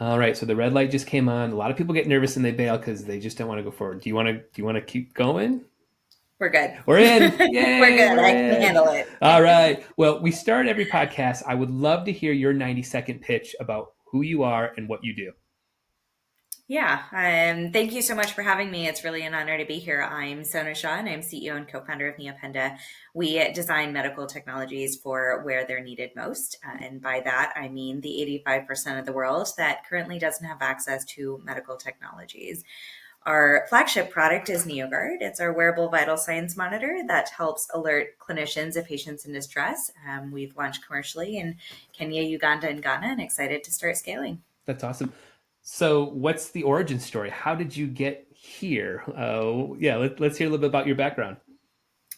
All right, so the red light just came on. A lot of people get nervous and they bail because they just don't want to go forward. Do you want to keep going? We're good. We're in. We're Yay, good. we're I can in. handle it. All right. Well, we start every podcast. I would love to hear your 90-second pitch about who you are and what you do. Yeah. Thank you so much for having me. It's really an honor to be here. I'm Sona Shah, and I'm CEO and co-founder of Neopenda. We design medical technologies for where they're needed most. And by that, I mean the 85% of the world that currently doesn't have access to medical technologies. Our flagship product is NeoGuard. It's our wearable vital signs monitor that helps alert clinicians of patients in distress. We've launched commercially in Kenya, Uganda, and Ghana, and excited to start scaling. That's awesome. So, what's the origin story? How did you get here? Yeah, let's hear a little bit about your background.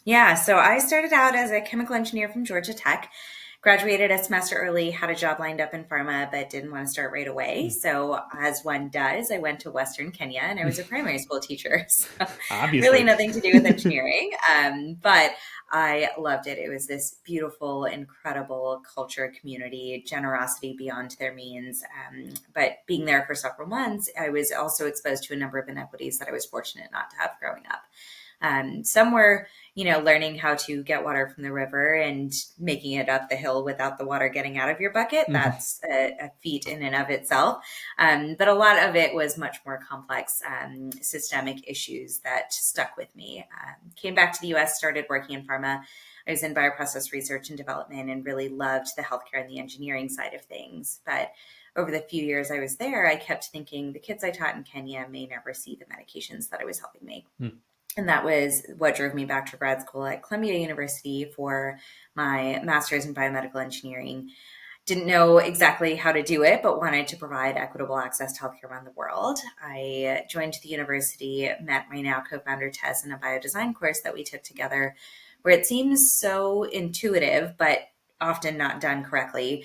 Yeah, so I started out as a chemical engineer from Georgia Tech, graduated a semester early, had a job lined up in pharma, but didn't want to start right away. So, as one does, I went to Western Kenya and I was a primary school teacher. So, really Obviously. nothing to do with engineering. But I loved it. It was this beautiful, incredible culture, community, generosity beyond their means. But being there for several months, I was also exposed to a number of inequities that I was fortunate not to have growing up. Some were, learning how to get water from the river and making it up the hill without the water getting out of your bucket. Mhm. That's a feat in and of itself. But a lot of it was much more complex, systemic issues that stuck with me. Came back to the US, started working in pharma. I was in bioprocess research and development and really loved the healthcare and the engineering side of things. But over the few years I was there, I kept thinking the kids I taught in Kenya may never see the medications that I was helping make. And that was what drove me back to grad school at Columbia University for my master's in biomedical engineering. Didn't know exactly how to do it, but wanted to provide equitable access to healthcare around the world. I joined the university, met my now co-founder Tess in a biodesign course that we took together, where it seems so intuitive, but often not done correctly.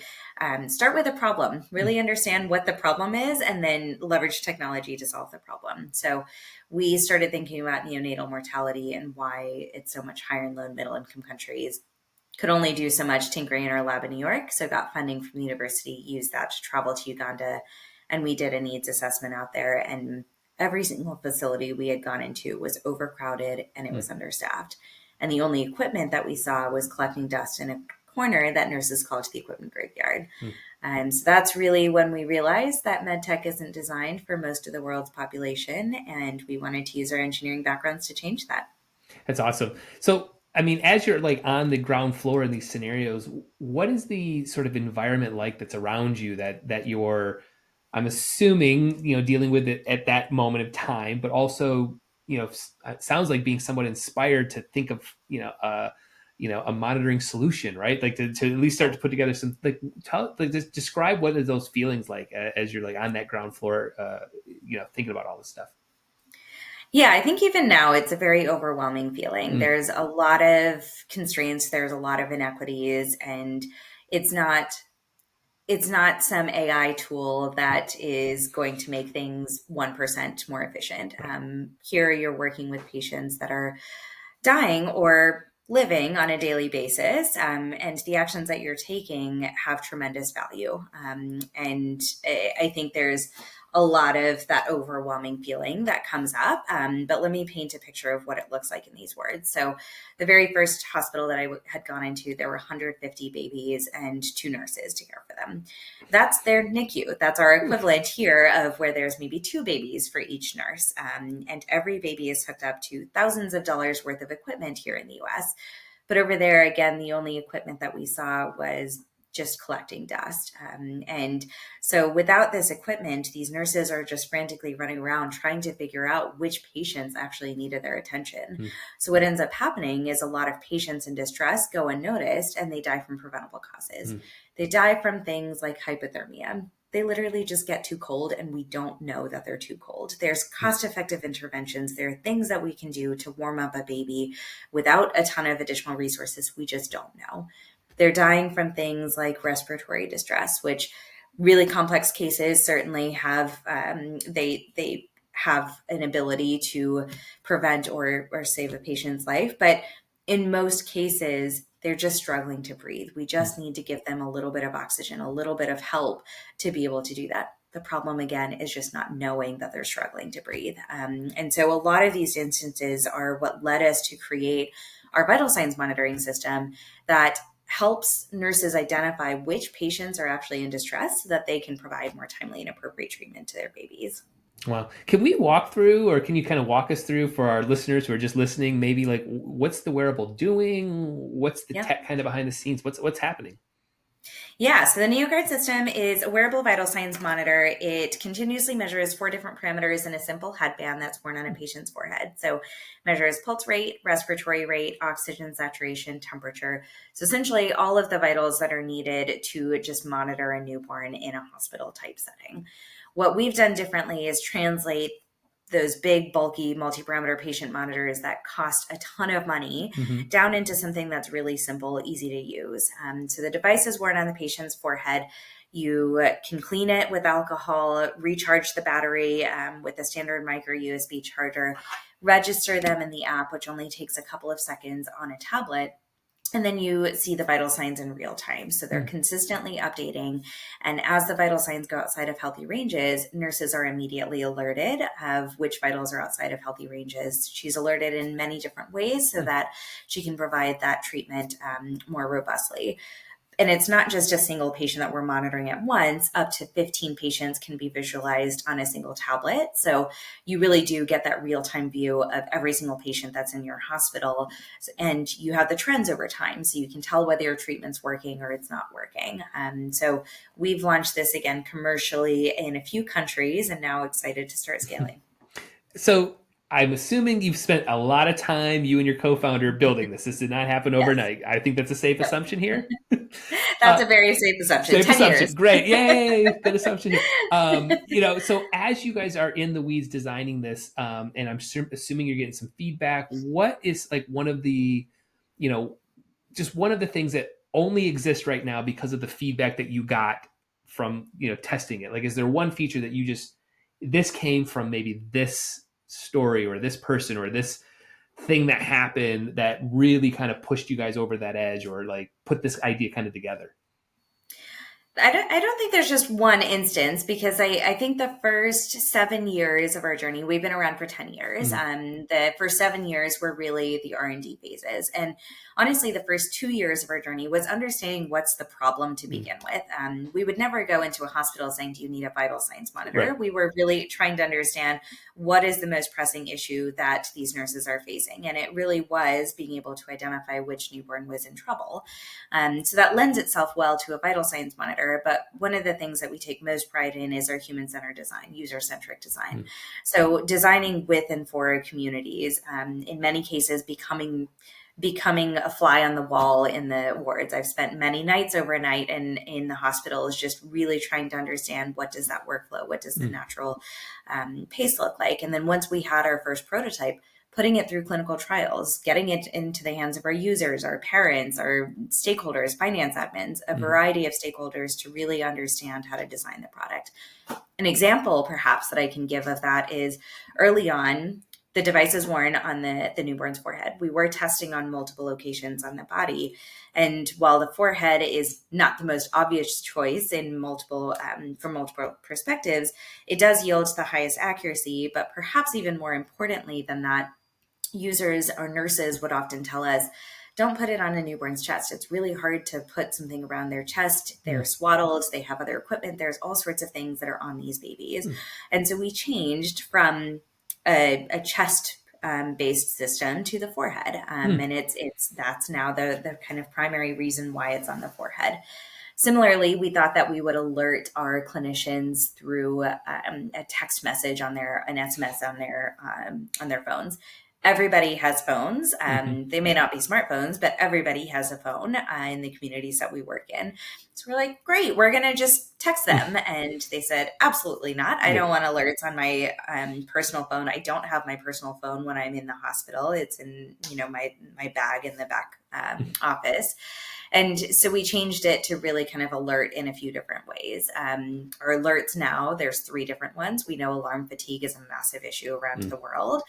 Start with a problem, really understand what the problem is, and then leverage technology to solve the problem. So we started thinking about neonatal mortality and why it's so much higher in low and middle income countries. Could only do so much tinkering in our lab in New York. So got funding from the university, used that to travel to Uganda. And we did a needs assessment out there. And every single facility we had gone into was overcrowded and it was understaffed. And the only equipment that we saw was collecting dust in a corner that nurses called the equipment graveyard. So that's really when we realized that medtech isn't designed for most of the world's population. And we wanted to use our engineering backgrounds to change that. That's awesome. So, I mean, as you're like on the ground floor in these scenarios, what is the sort of environment like that's around you that you're, I'm assuming, dealing with it at that moment of time, but also, it sounds like being somewhat inspired to think of, a monitoring solution, right? Like to at least start to put together some, just describe what are those feelings like as you're like on that ground floor, thinking about all this stuff. Yeah, I think even now it's a very overwhelming feeling. Mm, There's a lot of constraints, there's a lot of inequities, and it's not it's not some AI tool that is going to make things 1% more efficient. right. Here you're working with patients that are dying or living on a daily basis, and the actions that you're taking have tremendous value. And I think there's a lot of that overwhelming feeling that comes up. But let me paint a picture of what it looks like in these words. So, the very first hospital that I had gone into, there were 150 babies and two nurses to care for them. That's their NICU. That's our Oof. equivalent here of where there's maybe two babies for each nurse. And every baby is hooked up to thousands of dollars worth of equipment here in the US. But over there, again, the only equipment that we saw was just collecting dust. And so without this equipment, these nurses are just frantically running around trying to figure out which patients actually needed their attention. Mm, So what ends up happening is a lot of patients in distress go unnoticed and they die from preventable causes. mm, They die from things like hypothermia. They literally just get too cold and we don't know that they're too cold. There's mm. cost effective interventions. There are things that we can do to warm up a baby without a ton of additional resources. We just don't know. They're dying from things like respiratory distress, which really complex cases certainly have, they have an ability to prevent or save a patient's life. But in most cases, They're just struggling to breathe. We just need to give them a little bit of oxygen, a little bit of help to be able to do that. The problem, again, is just not knowing that they're struggling to breathe. And so a lot of these instances are what led us to create our vital signs monitoring system that helps nurses identify which patients are actually in distress so that they can provide more timely and appropriate treatment to their babies. Wow. Can we walk through, or can you kind of walk us through for our listeners who are just listening, maybe like what's the wearable doing? What's the Yeah. tech kind of behind the scenes? What's happening? Yeah, so the NeoGuard system is a wearable vital signs monitor. It continuously measures 4 different parameters in a simple headband that's worn on a patient's forehead. So measures pulse rate, respiratory rate, oxygen saturation, temperature. So essentially all of the vitals that are needed to just monitor a newborn in a hospital type setting. What we've done differently is translate those big, bulky, multi-parameter patient monitors that cost a ton of money Mm-hmm. down into something that's really simple, easy to use. So the device is worn on the patient's forehead. You can clean it with alcohol, recharge the battery with a standard micro USB charger, register them in the app, which only takes a couple of seconds on a tablet. And then you see the vital signs in real time. So they're consistently updating. And as the vital signs go outside of healthy ranges, nurses are immediately alerted of which vitals are outside of healthy ranges. She's alerted in many different ways so that she can provide that treatment more robustly. And it's not just a single patient that we're monitoring at once. Up to 15 patients can be visualized on a single tablet. So you really do get that real-time view of every single patient that's in your hospital. And you have the trends over time. So you can tell whether your treatment's working or it's not working. So we've launched this again commercially in a few countries and now excited to start scaling. So I'm assuming you've spent a lot of time, you and your co-founder, building this. This did not happen Yes. overnight. I think that's a safe Yep. assumption here. That's a very safe assumption. Safe 10 assumption. years. Great. Yay. Good assumption here. So as you guys are in the weeds designing this, and I'm assuming you're getting some feedback, what is like one of the, you know, just one of the things that only exists right now because of the feedback that you got from, testing it? Like, is there one feature that you just, this came from maybe this story or this person or this thing that happened that really kind of pushed you guys over that edge, or like put this idea kind of together? I don't think there's just one instance, because I think the first 7 years of our journey, we've been around for 10 years. The first 7 years were really the R&D phases. And honestly, the first 2 years of our journey was understanding what's the problem to begin with. We would never go into a hospital saying, do you need a vital signs monitor? Right. We were really trying to understand what is the most pressing issue that these nurses are facing. And it really was being able to identify which newborn was in trouble. So that lends itself well to a vital signs monitor. But one of the things that we take most pride in is our human-centered design, user-centric design. So designing with and for communities, in many cases becoming a fly on the wall in the wards. I've spent many nights overnight in the hospitals just really trying to understand, what does that workflow, what does the natural pace look like? And then once we had our first prototype, putting it through clinical trials, getting it into the hands of our users, our parents, our stakeholders, finance admins, a variety of stakeholders to really understand how to design the product. An example perhaps that I can give of that is early on, the device is worn on the newborn's forehead. We were testing on multiple locations on the body. And while the forehead is not the most obvious choice in from multiple perspectives, it does yield the highest accuracy. But perhaps even more importantly than that, users or nurses would often tell us, don't put it on a newborn's chest. It's really hard to put something around their chest. They're swaddled. They have other equipment. There's all sorts of things that are on these babies. And so we changed from a chest based system to the forehead. And that's now the kind of primary reason why it's on the forehead. Similarly, we thought that we would alert our clinicians through a text message an SMS on their phones. Everybody has phones. They may not be smartphones, but everybody has a phone in the communities that we work in. So we're like, great, we're going to just text them. And they said, absolutely not. I don't want alerts on my personal phone. I don't have my personal phone when I'm in the hospital. It's in, my bag in the back office. And so we changed it to really kind of alert in a few different ways. Our alerts now, there's 3 different ones. We know alarm fatigue is a massive issue around the world.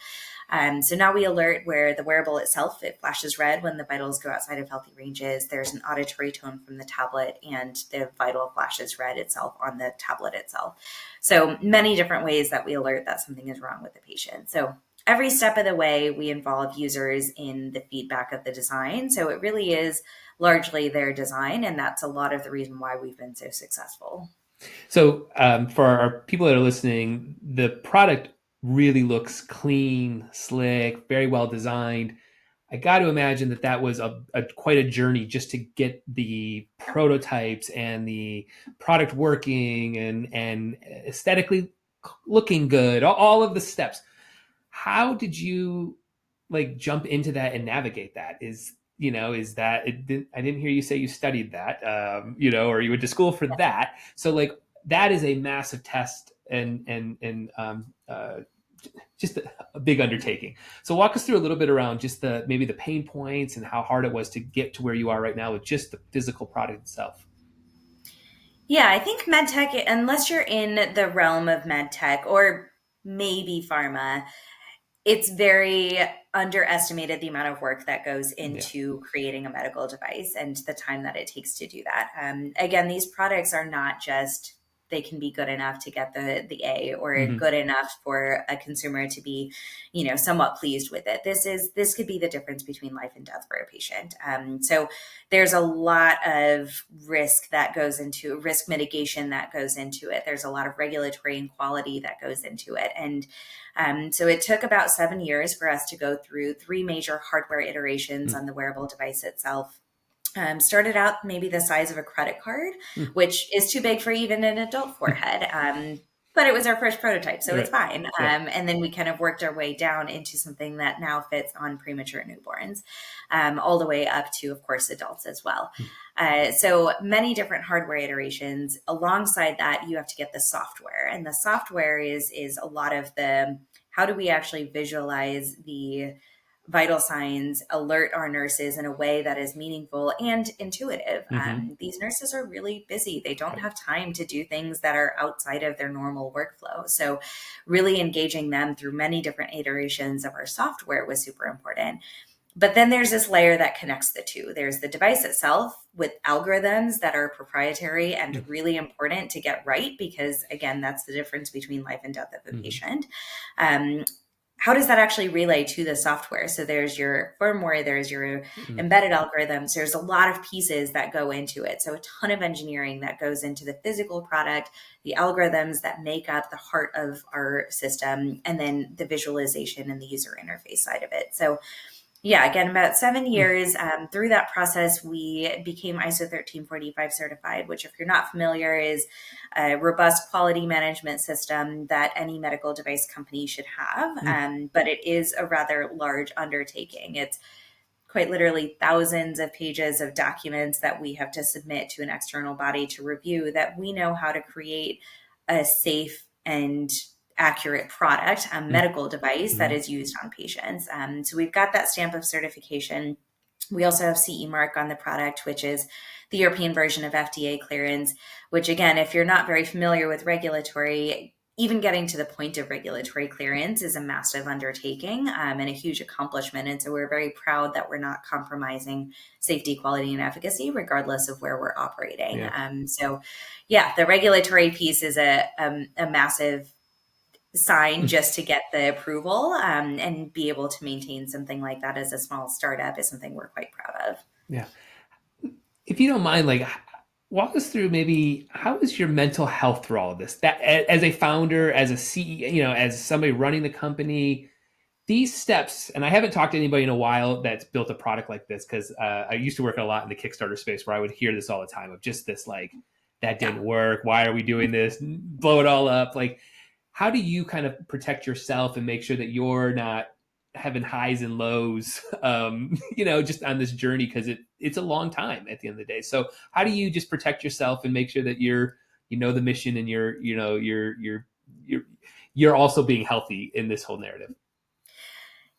So now we alert where the wearable itself, it flashes red when the vitals go outside of healthy ranges. There's an auditory tone from the tablet, and the vital flashes red itself on the tablet itself. So many different ways that we alert that something is wrong with the patient. So every step of the way, we involve users in the feedback of the design. So it really is largely their design, and that's a lot of the reason why we've been so successful. So for our people that are listening, the product really looks clean, slick, very well designed. I got to imagine that that was quite a journey just to get the prototypes and the product working and aesthetically looking good, all of the steps. How did you like jump into that and navigate that? Is that I didn't hear you say you studied that, or you went to school for that. So like that is a massive test and just a big undertaking. So walk us through a little bit around just maybe the pain points and how hard it was to get to where you are right now with just the physical product itself. Yeah, I think medtech, unless you're in the realm of medtech or maybe pharma, it's very underestimated the amount of work that goes Yeah. into creating a medical device and the time that it takes to do that. Again, these products are not just they can be good enough to get the A or Mm-hmm. good enough for a consumer to be, somewhat pleased with it. This could be the difference between life and death for a patient. So there's a lot of risk mitigation that goes into it. There's a lot of regulatory and quality that goes into it. And so it took about 7 years for us to go through 3 major hardware iterations on the wearable device itself. Started out maybe the size of a credit card, Mm-hmm. which is too big for even an adult forehead. But it was our first prototype, so it's Right. fine. Yeah. And then we kind of worked our way down into something that now fits on premature newborns, all the way up to, of course, adults as well. So many different hardware iterations. Alongside that, you have to get the software, and the software is a lot of the how do we actually visualize the vital signs, alert our nurses in a way that is meaningful and intuitive. Mm-hmm. These nurses are really busy. They don't Right. have time to do things that are outside of their normal workflow. So really engaging them through many different iterations of our software was super important. But then there's this layer that connects the two. There's the device itself with algorithms that are proprietary and really important to get right, because again, that's the difference between life and death of a patient. How does that actually relay to the software? So there's your firmware, there's your embedded algorithms, there's a lot of pieces that go into it. So a ton of engineering that goes into the physical product, the algorithms that make up the heart of our system, and then the visualization and the user interface side of it. So yeah, again, about 7 years through that process, we became ISO 13485 certified, which, if you're not familiar, is a robust quality management system that any medical device company should have. But it is a rather large undertaking. It's quite literally thousands of pages of documents that we have to submit to an external body to review, that we know how to create a safe and accurate product, a medical device that is used on patients. So we've got that stamp of certification. We also have CE mark on the product, which is the European version of FDA clearance, which again, if you're not very familiar with regulatory, even getting to the point of regulatory clearance is a massive undertaking and a huge accomplishment. And so we're very proud that we're not compromising safety, quality, and efficacy, regardless of where we're operating. Yeah. So yeah, the regulatory piece is a massive sign just to get the approval, and be able to maintain something like that as a small startup is something we're quite proud of. Yeah. If you don't mind, like walk us through maybe how is your mental health through all of this? That as a founder, as a CEO, as somebody running the company, these steps, and I haven't talked to anybody in a while that's built a product like this, because I used to work a lot in the Kickstarter space where I would hear this all the time of just this like, that didn't work. Why are we doing this? Blow it all up. Like, how do you kind of protect yourself and make sure that you're not having highs and lows, just on this journey? Because it's a long time at the end of the day. So how do you just protect yourself and make sure that the mission and you're also being healthy in this whole narrative?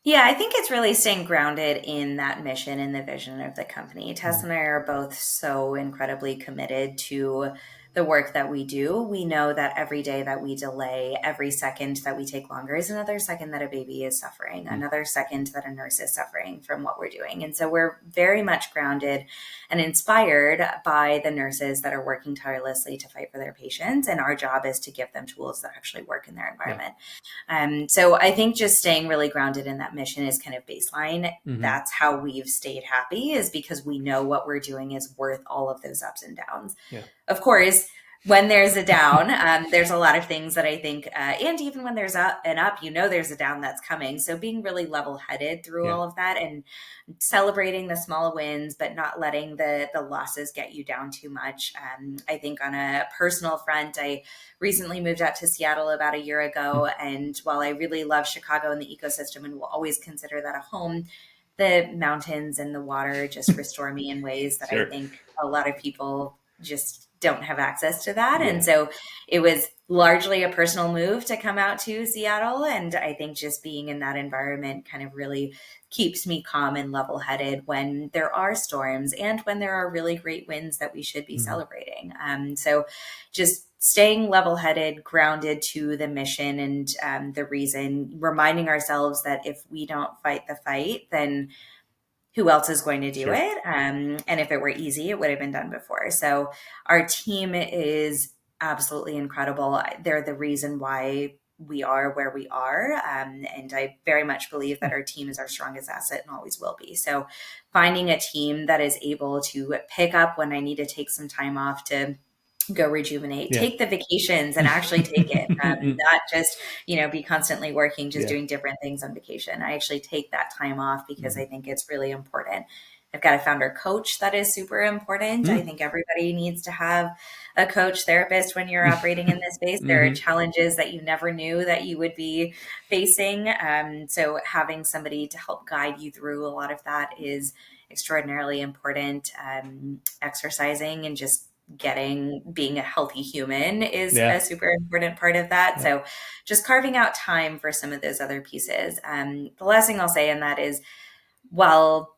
Yeah, I think it's really staying grounded in that mission and the vision of the company. Tess Mm, and I are both so incredibly committed to the work that we do. We know that every day that we delay, every second that we take longer is another second that a baby is suffering, mm, another second that a nurse is suffering from what we're doing. And so we're very much grounded and inspired by the nurses that are working tirelessly to fight for their patients. And our job is to give them tools that actually work in their yeah. environment. So I think just staying really grounded in that mission is kind of baseline. Hmm. That's how we've stayed happy, is because we know what we're doing is worth all of those ups and downs. Yeah. Of course, when there's a down, there's a lot of things that I think, and even when there's an up, there's a down that's coming. So being really level headed through Yeah. all of that and celebrating the small wins, but not letting the losses get you down too much. I think on a personal front, I recently moved out to Seattle about a year ago. Mm, And while I really love Chicago and the ecosystem and will always consider that a home, the mountains and the water just restore me in ways that I sure. think a lot of people just don't have access to that. And Yeah. so it was largely a personal move to come out to Seattle. And I think just being in that environment kind of really keeps me calm and level headed when there are storms and when there are really great wins that we should be Hmm. celebrating. So just staying level headed, grounded to the mission and the reason, reminding ourselves that if we don't fight the fight, then who else is going to do Sure. it? And if it were easy, it would have been done before. So our team is absolutely incredible. They're the reason why we are where we are. And I very much believe that our team is our strongest asset and always will be. So finding a team that is able to pick up when I need to take some time off to go rejuvenate, Yeah. take the vacations and actually take it, not just, be constantly working, just Yeah. doing different things on vacation. I actually take that time off because Hmm. I think it's really important. I've got a founder coach that is super important. I Mm. think everybody needs to have a coach therapist when you're operating in this space. There are Hmm. challenges that you never knew that you would be facing. So having somebody to help guide you through a lot of that is extraordinarily important. Exercising and just being a healthy human is a Yeah. super important part of that. Yeah. So just carving out time for some of those other pieces. The last thing I'll say in that is, while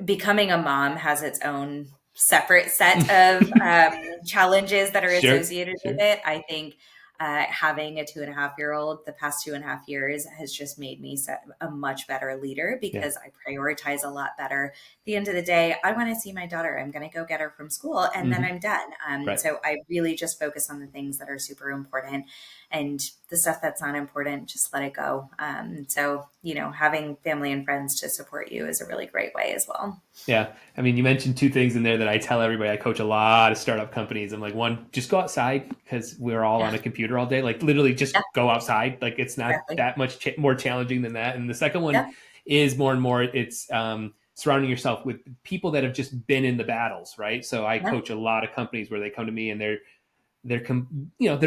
becoming a mom has its own separate set of challenges that are Sure. associated with Sure. it, I think having a 2.5-year-old the past 2.5 years has just made me a much better leader Yeah. because I prioritize a lot better. At the end of the day, I want to see my daughter. I'm going to go get her from school and then Hmm. I'm done. Right. So I really just focus on the things that are super important, and the stuff that's not important, just let it go. Having family and friends to support you is a really great way as well. Yeah. I mean, you mentioned two things in there that I tell everybody. I coach a lot of startup companies. I'm like, one, just go outside because we're all Yeah, on a computer all day. Like, literally, just yeah, go outside. Like, it's not exactly. that much more challenging than that. And the second one Yeah, is more and more it's surrounding yourself with people that have just been in the battles, right? So I yeah, coach a lot of companies where they come to me and they're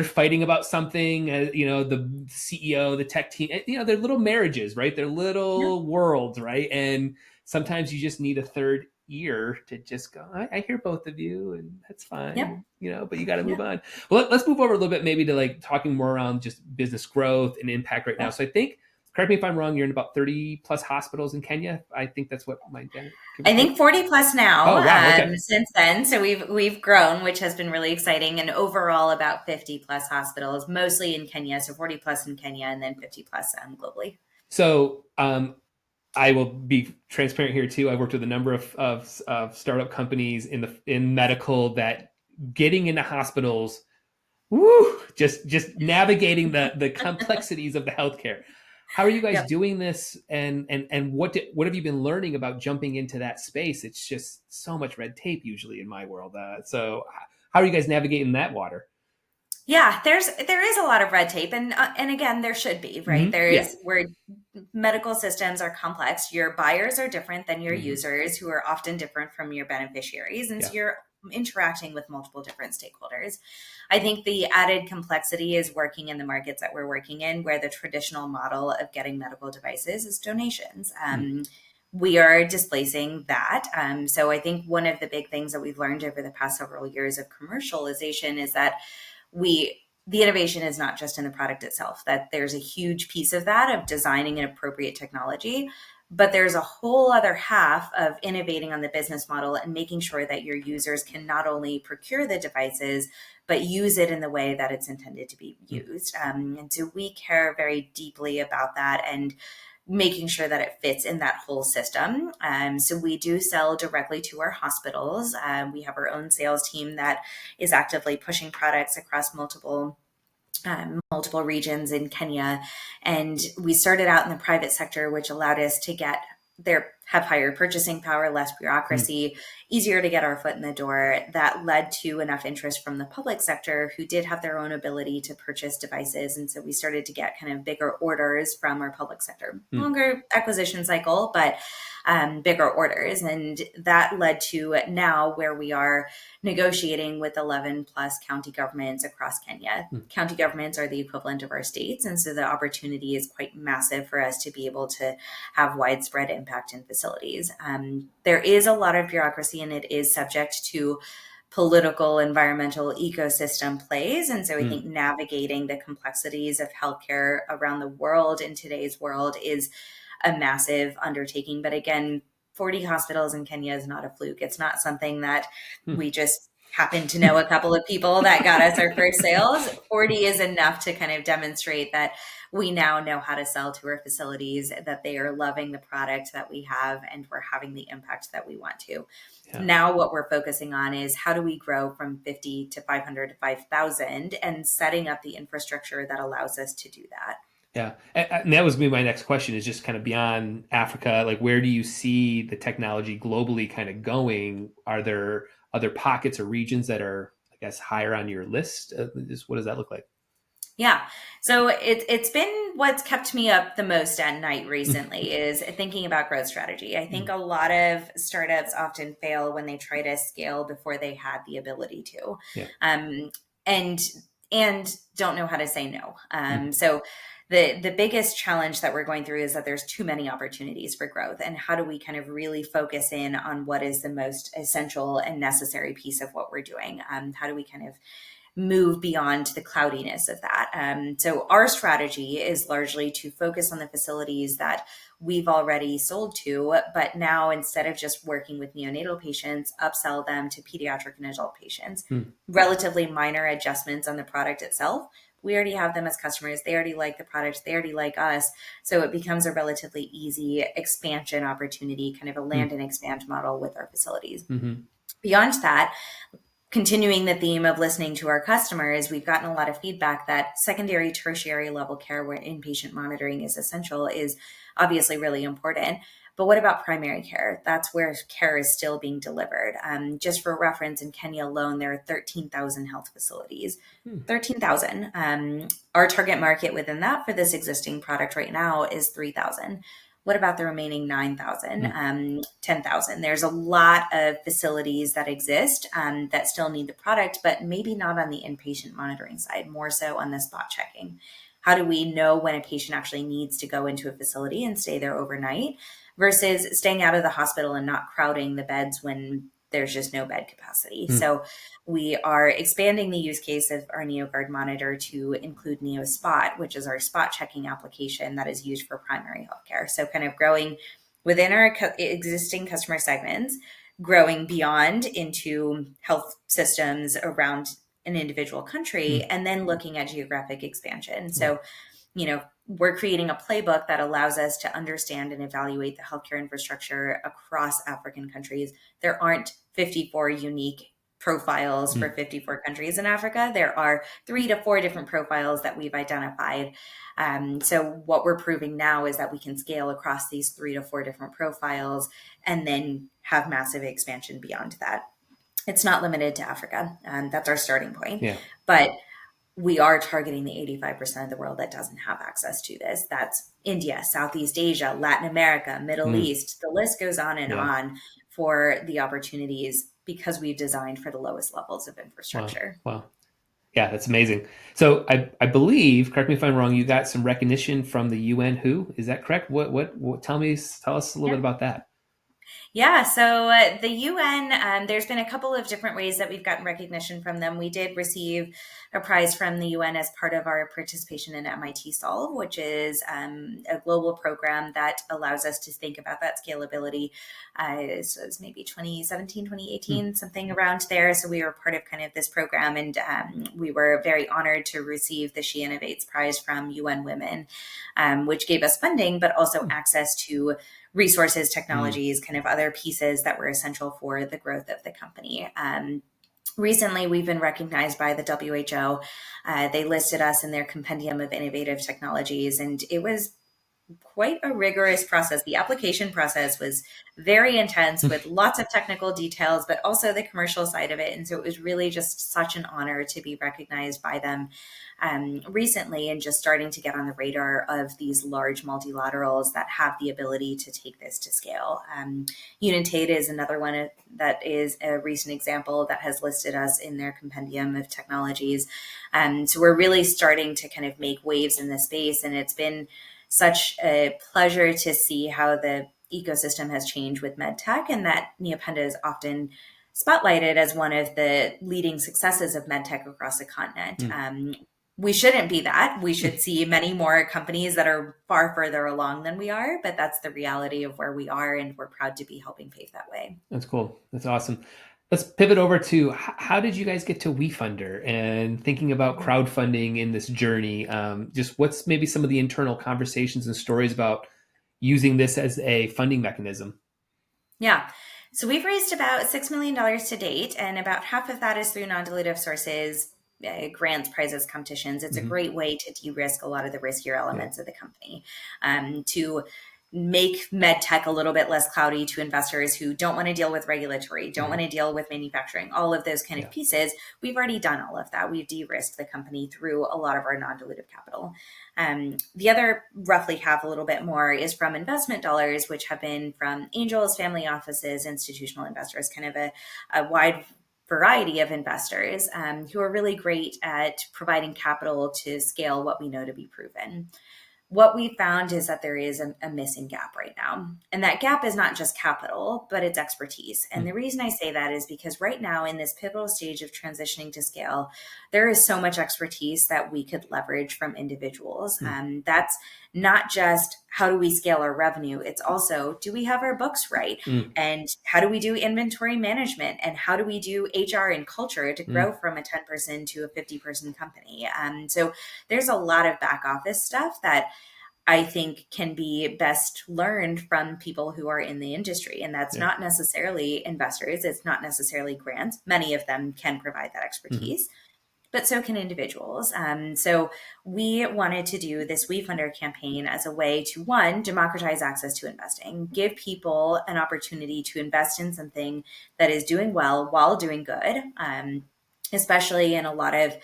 fighting about something, the CEO, the tech team, they're little marriages, right? They're yeah, little worlds, right? And sometimes you just need a third ear to just go, I hear both of you and that's yeah, fine, but you got to yeah, move on. Well, let's move over a little bit, maybe to like talking more around just business growth and impact right now. yeah. So I think, correct me if I'm wrong, you're in about 30 plus hospitals in Kenya. I think that's what my dad, give or I think take. 40 plus now, Oh, wow. Okay. since then. So we've grown, which has been really exciting. And overall, about 50 plus hospitals, mostly in Kenya. So 40 plus in Kenya, and then 50 plus globally. So, I will be transparent here too. I've worked with a number of startup companies in medical that getting into hospitals, woo, just navigating the complexities of the healthcare. How are you guys Yep. doing this, and what have you been learning about jumping into that space? It's just so much red tape usually in my world. So how are you guys navigating that water? Yeah, there is a lot of red tape, and again, there should be, right? Hmm. Yeah. There's where medical systems are complex. Your buyers are different than your Hmm. users, who are often different from your beneficiaries, and so Yeah. you're interacting with multiple different stakeholders. I think the added complexity is working in the markets that we're working in, where the traditional model of getting medical devices is donations. Mm. We are displacing that. So I think one of the big things that we've learned over the past several years of commercialization is that we the innovation is not just in the product itself, that there's a huge piece of that of designing an appropriate technology, but there's a whole other half of innovating on the business model and making sure that your users can not only procure the devices, but use it in the way that it's intended to be used. And so we care very deeply about that and making sure that it fits in that whole system. So we do sell directly to our hospitals. We have our own sales team that is actively pushing products across multiple regions in Kenya. And we started out in the private sector, which allowed us to have higher purchasing power, less bureaucracy, easier to get our foot in the door. That led to enough interest from the public sector, who did have their own ability to purchase devices. And so we started to get kind of bigger orders from our public sector. Longer acquisition cycle, but bigger orders. And that led to now where we are negotiating with 11 plus county governments across Kenya. County governments are the equivalent of our states. And so the opportunity is quite massive for us to be able to have widespread impact in facilities. There is a lot of bureaucracy, and it is subject to political, environmental, ecosystem plays. And so I think navigating the complexities of healthcare around the world in today's world is a massive undertaking. But again, 40 hospitals in Kenya is not a fluke. It's not something that we just happen to know a couple of people that got us our first sales. 40 is enough to kind of demonstrate that we now know how to sell to our facilities, that they are loving the product that we have, and we're having the impact that we want to. Yeah. Now what we're focusing on is how do we grow from 50 to 500 to 5,000, and setting up the infrastructure that allows us to do that. Yeah. And that was going to be my next question, is just kind of beyond Africa, like where do you see the technology globally kind of going? Are there other pockets or regions that are, I guess, higher on your list? Just what does that look like? Yeah. So it's been what's kept me up the most at night recently is thinking about growth strategy. I think a lot of startups often fail when they try to scale before they had the ability to, and don't know how to say no. So the biggest challenge that we're going through is that there's too many opportunities for growth, and how do we kind of really focus in on what is the most essential and necessary piece of what we're doing? How do we kind of move beyond the cloudiness of that? So our strategy is largely to focus on the facilities that we've already sold to, but now instead of just working with neonatal patients, upsell them to pediatric and adult patients. Relatively minor adjustments on the product itself. We already have them as customers. They already like the product. They already like us. So it becomes a relatively easy expansion opportunity, kind of a land and expand model with our facilities. Beyond that, continuing the theme of listening to our customers, we've gotten a lot of feedback that secondary, tertiary level care where inpatient monitoring is essential is obviously really important. But what about primary care? That's where care is still being delivered. Just for reference, in Kenya alone, there are 13,000 health facilities. 13,000. Our target market within that for this existing product right now is 3,000. What about the remaining 9,000, 10,000? There's a lot of facilities that exist that still need the product, but maybe not on the inpatient monitoring side, more so on the spot checking. How do we know when a patient actually needs to go into a facility and stay there overnight versus staying out of the hospital and not crowding the beds when there's just no bed capacity? So we are expanding the use case of our NeoGuard monitor to include NeoSpot, which is our spot checking application that is used for primary healthcare. So kind of growing within our existing customer segments, growing beyond into health systems around an individual country, and then looking at geographic expansion. So, we're creating a playbook that allows us to understand and evaluate the healthcare infrastructure across African countries. There aren't 54 unique profiles for 54 countries in Africa. There are 3 to 4 different profiles that we've identified. So what we're proving now is that we can scale across these 3 to 4 different profiles and then have massive expansion beyond that. It's not limited to Africa. That's our starting point. But we are targeting the 85% of the world that doesn't have access to this. That's India, Southeast Asia, Latin America, Middle East. The list goes on and on for the opportunities because we've designed for the lowest levels of infrastructure. Wow. Yeah, that's amazing. So I believe, correct me if I'm wrong, you got some recognition from the UN WHO. Is that correct? Tell us a little bit about that. Yeah, so the UN, there's been a couple of different ways that we've gotten recognition from them. We did receive a prize from the UN as part of our participation in MIT Solve, which is a global program that allows us to think about that scalability. So it's maybe 2017, Hmm. 2018, something around there. So we were part of kind of this program, and we were very honored to receive the She Innovates Prize from UN Women, which gave us funding, but also access to resources, Hmm. technologies, kind of other pieces that were essential for the growth of the company. Recently, we've been recognized by the WHO. They listed us in their compendium of innovative technologies, and it was quite a rigorous process. The application process was very intense with lots of technical details, but also the commercial side of it. And so it was really just such an honor to be recognized by them recently, and just starting to get on the radar of these large multilaterals that have the ability to take this to scale. Unitate is another one that is a recent example that has listed us in their compendium of technologies. So we're really starting to kind of make waves in this space, and it's been such a pleasure to see how the ecosystem has changed with medtech, and that Neopenda is often spotlighted as one of the leading successes of medtech across the continent. Hmm. We shouldn't be that. We should see many more companies that are far further along than we are, but that's the reality of where we are, and we're proud to be helping pave that way. That's cool. That's awesome. Let's pivot over to how did you guys get to WeFunder and thinking about Mhm. crowdfunding in this journey? Just what's maybe some of the internal conversations and stories about using this as a funding mechanism? Yeah. So we've raised about $6 million to date, and about half of that is through non dilutive sources, grants, prizes, competitions. It's a Hmm. great way to de risk a lot of the riskier Yeah. elements of the company, to make med tech a little bit less cloudy to investors who don't want to deal with regulatory, don't Hmm. want to deal with manufacturing, all of those kind of Yeah. pieces. We've already done all of that. We've de risked the company through a lot of our non dilutive capital. The other roughly half, a little bit more, is from investment dollars, which have been from angels, family offices, institutional investors, kind of a wide variety of investors who are really great at providing capital to scale what we know to be proven. What we found is that there is a missing gap right now. And that gap is not just capital, but it's expertise. And the Hmm. reason I say that is because right now, in this pivotal stage of transitioning to scale, there is so much expertise that we could leverage from individuals. Hmm. That's not just how do we scale our revenue, it's also do we have our books right? Hmm. And how do we do inventory management? And how do we do HR and culture to Hmm. grow from a 10-person to a 50-person company? So there's a lot of back office stuff that I think can be best learned from people who are in the industry. And that's Yeah. not necessarily investors, it's not necessarily grants. Many of them can provide that Hmm. expertise, but so can individuals. So we wanted to do this WeFunder campaign as a way to, one, democratize access to investing, give people an opportunity to invest in something that is doing well while doing good. Especially in a lot of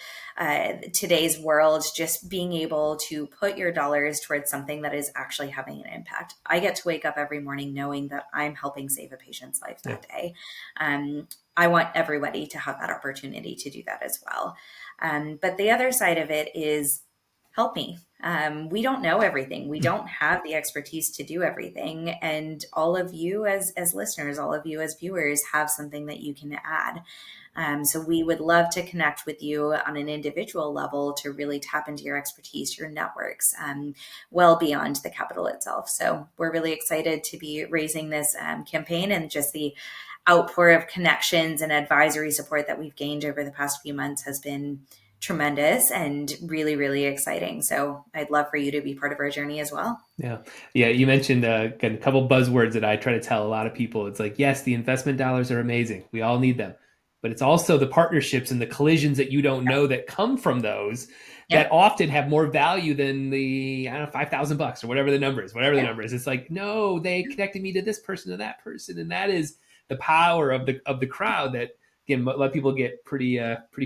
today's world, just being able to put your dollars towards something that is actually having an impact. I get to wake up every morning knowing that I'm helping save a patient's life Yeah. that day. I want everybody to have that opportunity to do that as well. But the other side of it is help me. We don't know everything. We don't have the expertise to do everything. And all of you as listeners, all of you as viewers have something that you can add. So we would love to connect with you on an individual level to really tap into your expertise, your networks, well beyond the capital itself. So we're really excited to be raising this campaign, and just the outpour of connections and advisory support that we've gained over the past few months has been tremendous and really, really exciting. So I'd love for you to be part of our journey as well. Yeah. Yeah. You mentioned a couple buzzwords that I try to tell a lot of people. It's like, yes, the investment dollars are amazing. We all need them. But it's also the partnerships and the collisions that you don't know that come from those that Yep. often have more value than the, I don't know, $5,000 or whatever the number is, whatever the Yep. number is. It's like, no, they connected me to this person, to that person. And that is the power of the crowd that, again, a lot of people get pretty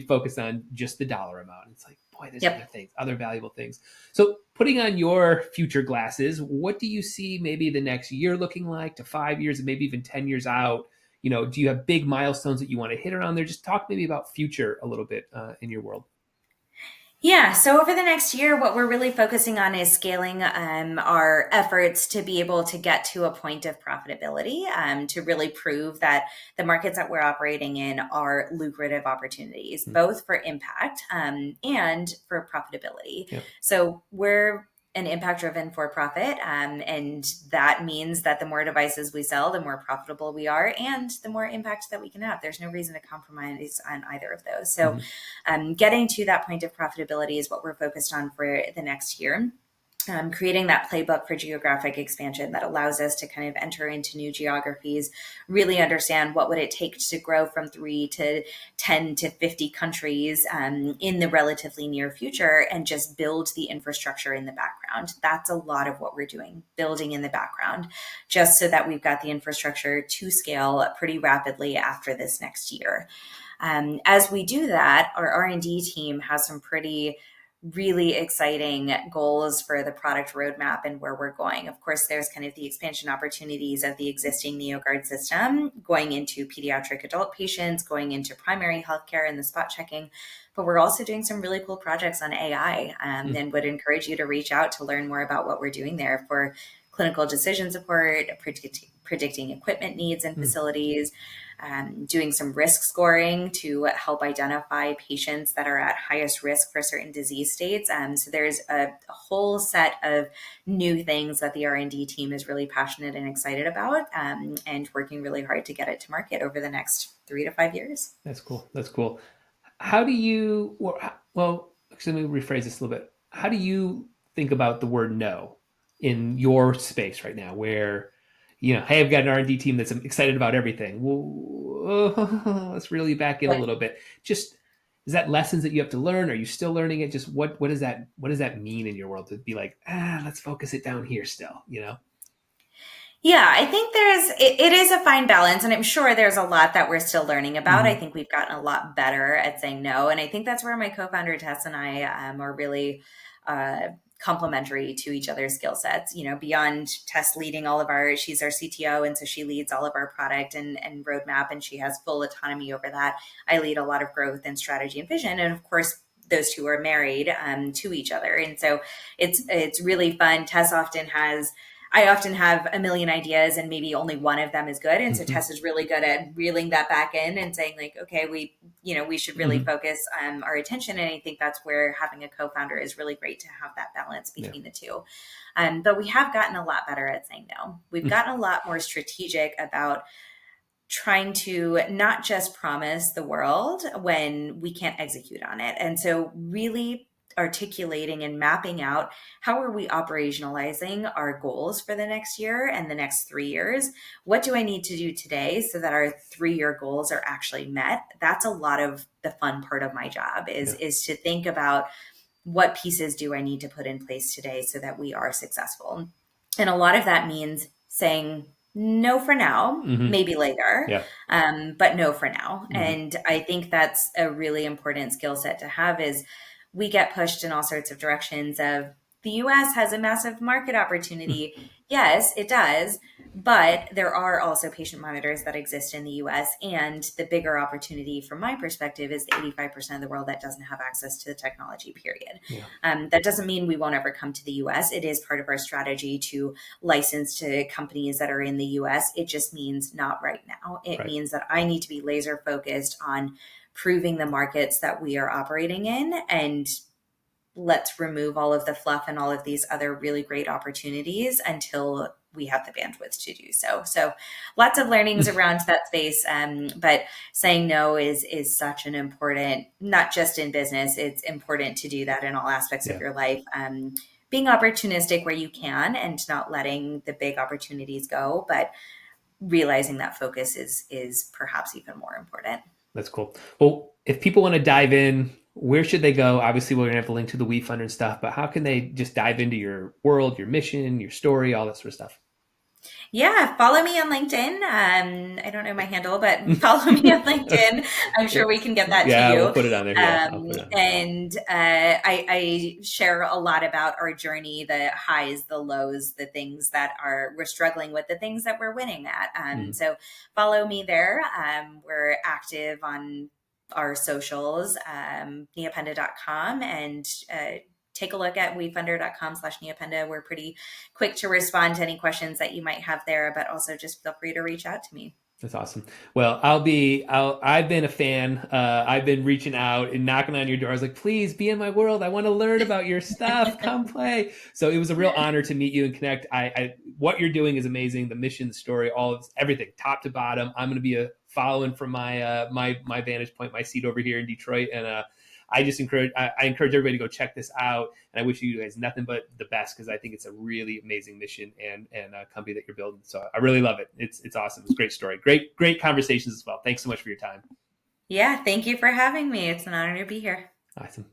focused on just the dollar amount. It's like, boy, there's other Yep. things, other valuable things. So, putting on your future glasses, what do you see maybe the next year looking like, to 5 years and maybe even 10 years out? Do you have big milestones that you want to hit around there? Just talk maybe about future a little bit in your world. Yeah, so over the next year, what we're really focusing on is scaling our efforts to be able to get to a point of profitability, to really prove that the markets that we're operating in are lucrative opportunities, Mm. both for impact and for profitability. Yeah. So we're an impact driven for profit. And that means that the more devices we sell, the more profitable we are and the more impact that we can have. There's no reason to compromise on either of those. So Mhm. getting to that point of profitability is what we're focused on for the next year. Creating that playbook for geographic expansion that allows us to kind of enter into new geographies, really understand what would it take to grow from 3 to 10 to 50 countries in the relatively near future, and just build the infrastructure in the background. That's a lot of what we're doing, building in the background, just so that we've got the infrastructure to scale pretty rapidly after this next year. As we do that, our R&D team has some pretty really exciting goals for the product roadmap and where we're going. Of course, there's kind of the expansion opportunities of the existing NeoGuard system, going into pediatric adult patients, going into primary healthcare and the spot checking. But we're also doing some really cool projects on AI, Mm. and would encourage you to reach out to learn more about what we're doing there for clinical decision support, predicting equipment needs in Mm. facilities, doing some risk scoring to help identify patients that are at highest risk for certain disease states. So there's a whole set of new things that the R&D team is really passionate and excited about, and working really hard to get it to market over the next 3 to 5 years. That's cool. That's cool. How do you, well, actually, let me rephrase this a little bit. How do you think about the word no in your space right now, where, hey, I've got an R&D team that's excited about everything. Well, let's really back in a little bit. Just, is that lessons that you have to learn? Are you still learning it? Just what does that mean in your world to be like, let's focus it down here still? Yeah, I think it is a fine balance, and I'm sure there's a lot that we're still learning about. I Hmm. think we've gotten a lot better at saying no, and I think that's where my co-founder Tess and I are really complementary to each other's skill sets. Beyond Tess leading all of she's our CTO, and so she leads all of our product and roadmap, and she has full autonomy over that. I lead a lot of growth and strategy and vision, and of course, those two are married to each other, and so it's really fun. I often have a million ideas and maybe only one of them is good. And so Hmm. Tess is really good at reeling that back in and saying like, okay, we should really Hmm. focus our attention. And I think that's where having a co-founder is really great, to have that balance Yeah. between the two. But we have gotten a lot better at saying no. We've gotten a lot more strategic about trying to not just promise the world when we can't execute on it. And so really articulating and mapping out, how are we operationalizing our goals for the next year and the next 3 years? What do I need to do today so that our 3 year goals are actually met? That's a lot of the fun part of my job, is Yeah. is to think about, what pieces do I need to put in place today so that we are successful? And a lot of that means saying no for now, Hmm. maybe later, Yeah. but no for now. Hmm. And I think that's a really important skill set to have, is we get pushed in all sorts of directions of, the US has a massive market opportunity. Yes, it does. But there are also patient monitors that exist in the US. And the bigger opportunity from my perspective is the 85% of the world that doesn't have access to the technology, period. Yeah. That doesn't mean we won't ever come to the US. It is part of our strategy to license to companies that are in the US. It just means not right now. It Right. means that I need to be laser focused on proving the markets that we are operating in, and let's remove all of the fluff and all of these other really great opportunities until we have the bandwidth to do so. So lots of learnings around that space. But saying no is such an important, not just in business, it's important to do that in all aspects of Yeah. your life. Being opportunistic where you can and not letting the big opportunities go, but realizing that focus is perhaps even more important. That's cool. Well, if people want to dive in, where should they go? Obviously, we're gonna have to link to the WeFunder and stuff, but how can they just dive into your world, your mission, your story, all that sort of stuff? Yeah, follow me on LinkedIn. I don't know my handle, but follow me on LinkedIn. I'm sure we can get that to Yeah, you. we'll put it on there. Yeah, I'll put it on. And I share a lot about our journey, the highs, the lows, the things that we're struggling with, the things that we're winning at. Mhm. So follow me there. We're active on our socials, neopenda.com, and take a look at wefunder.com/neopenda. We're pretty quick to respond to any questions that you might have there, but also just feel free to reach out to me. That's awesome. Well, I've been a fan. I've been reaching out and knocking on your door. I was like, please be in my world. I want to learn about your stuff. Come play. So it was a real honor to meet you and connect. What you're doing is amazing. The mission, the story, all of everything, top to bottom. I'm going to be following from my vantage point, my seat over here in Detroit. And I just encourage everybody to go check this out. And I wish you guys nothing but the best, because I think it's a really amazing mission and a company that you're building. So I really love it. It's awesome. It's a great story. Great conversations as well. Thanks so much for your time. Yeah, thank you for having me. It's an honor to be here. Awesome.